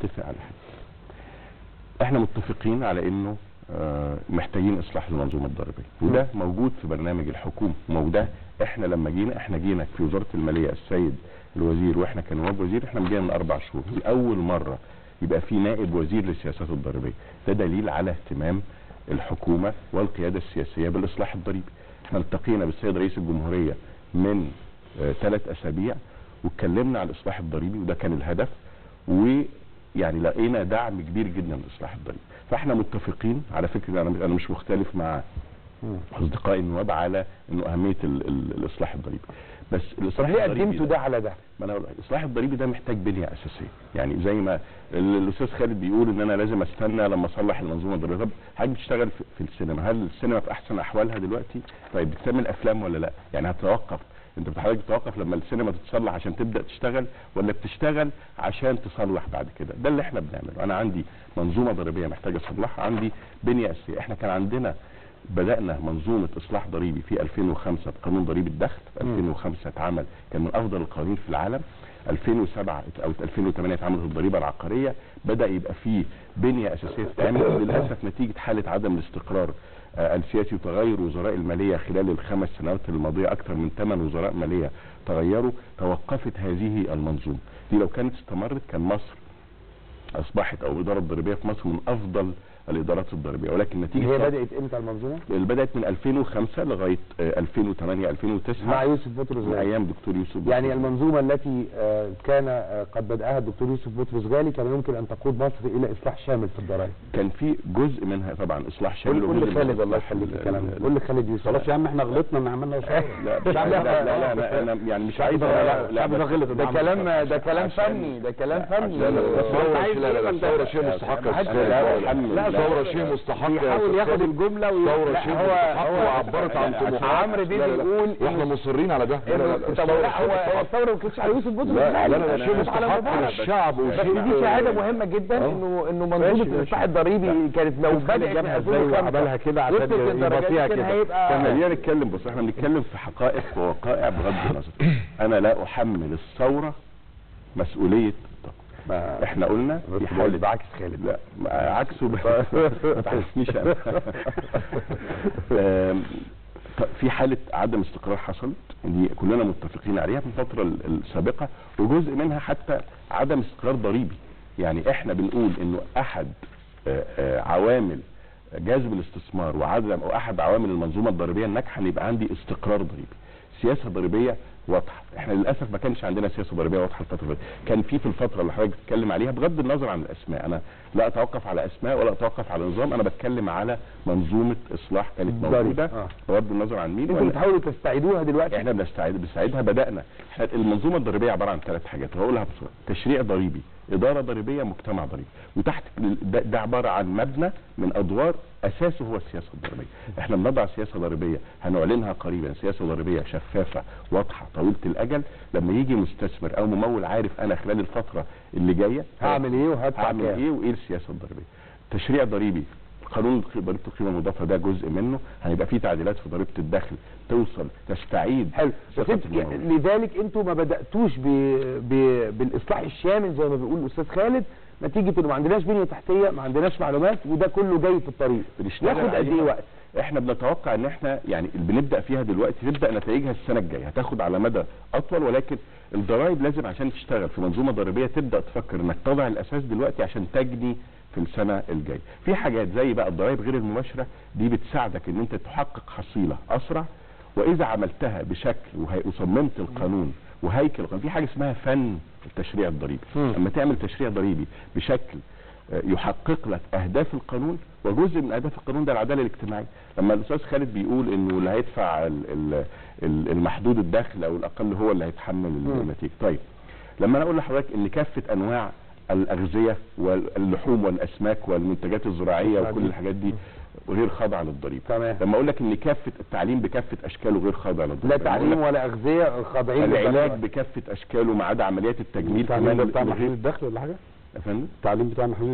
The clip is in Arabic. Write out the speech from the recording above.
نتفق على حاجه. احنا متفقين على انه محتاجين اصلاح المنظومه الضريبيه، وده موجود في برنامج الحكومه. وده احنا لما جينا في وزاره الماليه السيد الوزير واحنا كنواب وزير، احنا جينا من 4 شهور لاول مره يبقى في نائب وزير للسياسات الضريبيه. ده دليل على اهتمام الحكومه والقياده السياسيه بالاصلاح الضريبي. احنا التقينا بالسيد رئيس الجمهوريه من 3 أسابيع واتكلمنا على الاصلاح الضريبي، وده كان الهدف، ويعني لقينا دعم كبير جدا للاصلاح الضريبي. فاحنا متفقين على فكره، انا مش مختلف مع اصدقائي النواب على انه اهميه الاصلاح الضريبي، بس الاصلاح ليه قدمتوا ده على ده؟ ما انا الاصلاح الضريبي ده محتاج بنيه اساسيه. يعني زي ما الاستاذ خالد بيقول ان انا لازم استنى لما اصلح المنظومه الضريبيه. طب حضرتك بتشتغل في السينما، هل السينما في احسن احوالها دلوقتي؟ طيب بتعمل افلام ولا لا؟ يعني هتتوقف، انت حضرتك بتتوقف لما السينما تتصلح عشان تبدا تشتغل، ولا بتشتغل عشان تصلح بعد كده؟ ده اللي احنا بنعمله. انا عندي منظومه ضريبيه محتاج اصلحها، عندي بنيه اساسيه. احنا كان عندنا بدأنا منظومة إصلاح ضريبي في 2005 بقانون ضريبة الدخل. 2005 اتعمل، كان من أفضل القوانين في العالم. 2007 أو 2008 اتعملت الضريبة العقارية. بدأ يبقى فيه بنية أساسية تتعمل. للأسف نتيجة حالة عدم الاستقرار السياسي وتغير وزراء المالية خلال ال5 سنوات الماضية، أكثر من 8 وزراء مالية تغيروا، توقفت هذه المنظومة. دي لو كانت استمرت كان مصر أصبحت أو الإدارة الضريبية في مصر من أفضل الادارات الضريبيه. ولكن نتيجه هي بدات امتى المنظومه؟ بدات من 2005 لغايه 2008 2009 مع يوسف بطرس غالي، ايام دكتور يوسف بطرس. يعني المنظومه التي كان قد بداها الدكتور يوسف بطرس غالي كان يمكن ان تقود مصر الى اصلاح شامل في الضرائب. كان في جزء منها طبعا اصلاح شامل. قول لي خالد، الله يخليك الكلام ده، قول لي خالد يوسف. خلاص يا عم احنا غلطنا ان عملنا ثوره. لا انا يعني مش عايز لا غلط، ده كلام فني، ده كلام فني. لا ثوره شيء مستحق، لا ثوره شيء مستحق، بيحاول ياخد الجمله ثوره شيء مستحق وعبرت عن طموحات عمرو بيه بيقول واحنا مصرين على ده. طب لا هو الثوره ما كانتش على يوسف بطرس غالي، لا شيء مستحق للشعب. بس دي شهاده مهمه جدا انه منظومه الاصلاح الضريبي كانت لو بدات من 2005 وعملها كده عشان يبطيها كده. خلينا نتكلم. بص احنا بنتكلم في حقائق ووقائع بغض النظر. انا لا احمل الثوره مسؤوليه. احنا قلنا في حاله بعكس خالد، لا عكسه ما تعكسنيش انا. في حاله عدم استقرار حصلت، دي كلنا متفقين عليها في الفتره السابقه، وجزء منها حتى عدم استقرار ضريبي. يعني احنا بنقول انه احد عوامل جذب الاستثمار او احد عوامل المنظومه الضريبيه الناجحه ان يبقى عندي استقرار ضريبي، سياسه ضريبيه واضحه. احنا للاسف ما كانش عندنا سياسه ضريبيه واضحه الفتره دي. كان في الفتره اللي حضرتك بتتكلم عليها، بغض النظر عن الاسماء، انا لا اتوقف على اسماء ولا اتوقف على نظام، انا بتكلم على منظومه اصلاح كانت موجوده بغض النظر عن مين. انتوا بتحاولوا تستعيدوها دلوقتي؟ احنا بنستعيدها. بدانا احنا المنظومه الضريبيه عباره عن 3 حاجات هقولها بسرعه: تشريع ضريبي، اداره ضريبيه، مجتمع ضريبي. وتحت ده عباره عن مبنى من ادوار اساسه هو السياسه الضريبيه. احنا بنضع سياسه ضريبيه هنعلنها قريبا، سياسه ضريبيه شفافه واضحه طويله الاجل. لما يجي مستثمر او ممول عارف انا خلال الفتره اللي جايه هعمل ايه وهدفع هعمل ايه وايه السياسه الضريبيه. تشريع ضريبي، قانون ضريبه القيمه المضافه ده جزء منه، هيبقى فيه تعديلات في ضريبه الدخل توصل تستعيد. حلو. لذلك انتوا ما بداتوش بالاصلاح الشامل زي ما بيقول الاستاذ خالد، نتيجه انه ما عندناش بنيه تحتيه، ما عندناش معلومات، وده كله جاي في الطريق. ياخد قد ايه وقت؟ احنا بنتوقع ان احنا يعني اللي بنبدا فيها دلوقتي تبدا نتائجها السنه الجايه، هتاخد على مدى اطول. ولكن الضرائب لازم عشان تشتغل في منظومه ضريبيه تبدا تفكر انك تضع الاساس دلوقتي عشان تجني في السنه الجايه. في حاجات زي بقى الضرائب غير المباشره دي بتساعدك ان انت تحقق حصيله اسرع، واذا عملتها بشكل وصممت القانون وهيكل القانون. في حاجه اسمها فن التشريع الضريبي. لما تعمل تشريع ضريبي بشكل يحقق لك اهداف القانون، وجزء من اهداف القانون ده العداله الاجتماعيه. لما الاستاذ خالد بيقول انه اللي هيدفع المحدود الدخل او الاقل هو اللي هيتحمل النتيجه. طيب لما انا اقول لحضرتك ان كافه انواع الاغذيه واللحوم والاسماك والمنتجات الزراعيه وكل الحاجات دي غير خاضعه للضريبه. لما اقول لك ان كافه التعليم بكافه اشكاله غير خاضع للضريبه، لا تعليم ولا اغذيه خاضعين للضريبه. العلاج بكافه اشكاله ما عدا عمليات التجميل كمان بتاع محدود الدخل ولا حاجه؟ يا فندم التعليم بتاع محدود